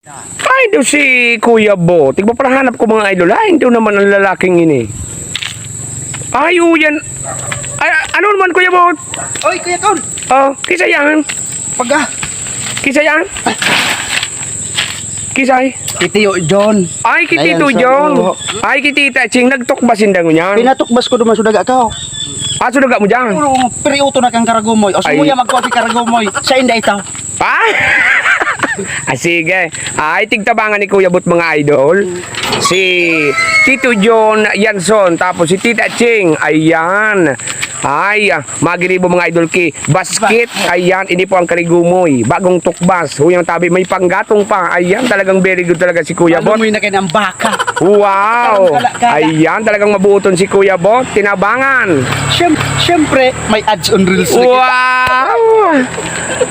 Ay, do si Kuya Bo. Tigba para hanap ko mga idol. Ay, hindi naman ang lalaking ini. Ay, yan. Ay, ano naman Kuya Bo? Oy, Kuya Kon! Oh, kisa yan. Pagka! Kisa yan. Kisay. Kitiyo John. Ay, kitito Ayan, John. oo. Ay, kitita Ching. Nagtukbasin daw niyan. Pinatukbas ko duman sudaga ka. Ah, sudaga mo dyan. Puro periuto na kang karagumoy. O sumuya magkuha karagumoy. Sa inda itaw. Ay! Ah, sige. Ay, tigtabangan ni Kuya Bot mga idol. Si Tito John Yanson. Tapos si Tita Ching. Ayan. Ay, magiribo mga idol ki. Basket. Ayan, ini po ang karigumoy. Bagong tukbas. Huyang tabi. May panggatong pa. Ayan, talagang very good talaga si Kuya Bot. Alumoy na kayo ng baka. Wow! Ayan, talagang mabuton si Kuya Bot. Tinabangan. Siyempre, may ads on reels. Wow!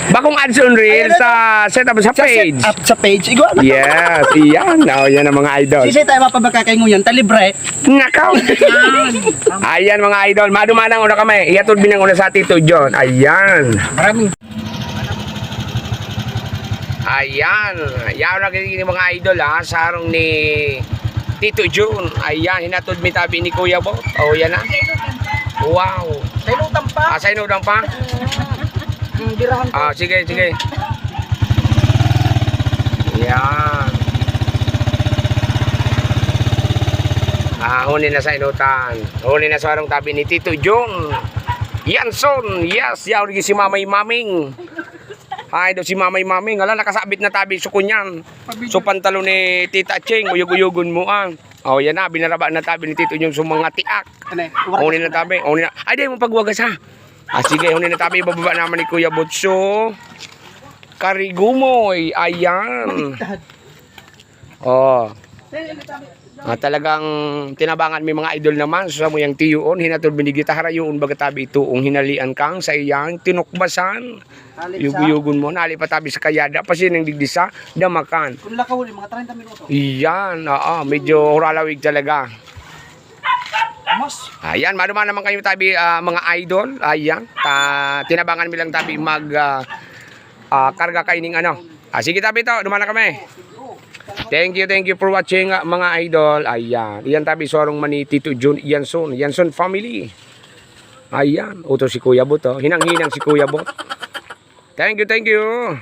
Bakong ads on reel sa setup sa page. Up sa page. Igwa na. Yes, iyan. Oh, yan ang mga idol. Sisay tayo mapabaka kay nguyan. Talibre. Nakaw. Ayan mga idol. Madumanang una kami. Iatod binang una sa Tito John. Ayan. Maraming. Ayan. Yan ang nakikinig mga idol ha. Sa harong ni Tito John. Ayan. Hinatod mi tabi ni Kuya Bot. Oh, yan na. Wow. Sa inutang pa. Sa inudang pa. Birahan ko. Sige, sige. Yan. Huni na sa inutan. Huni na sa harong tabi ni Tito John Yanson. Yes, yaw si Mamay Maming. Ay, do si Mamay Maming. Hala, nakasabit na tabi so kunyan. So pantalo ni Tita Ching, uyog-uyogon mo ang. Oh, yan na, binaraba na tabi ni Tito John so mga tiak. Huni na tabi. Huni na. Ay, di mo pagwagas ha. Sige, huni na tabi. Bababa naman ni Kuya Botso. Karigumoy. Ayan. Oh. Talagang tinabangan mi mga idol naman sa mo yung tiyoon hinatod binigita harayon baga tabi ituong hinalian kang sa iyang tinukbasan yugo-yugon mo nali pa tabi sa kayada pa sinang digdisa damakan kung lakaw mga 30 minuto iyan medyo huralawig talaga. Ayan maduman naman kayo tabi mga idol ayan tinabangan mi lang tabi mag karga kaining ano sige tabi to duman na kami. Thank you for watching mga idol. Ayan. Iyan tabi sorong mani Tito John Yanson. Yanson family. Ayan. Uto si Kuya Bot. Hinang-hinang si Kuya Bot. Thank you.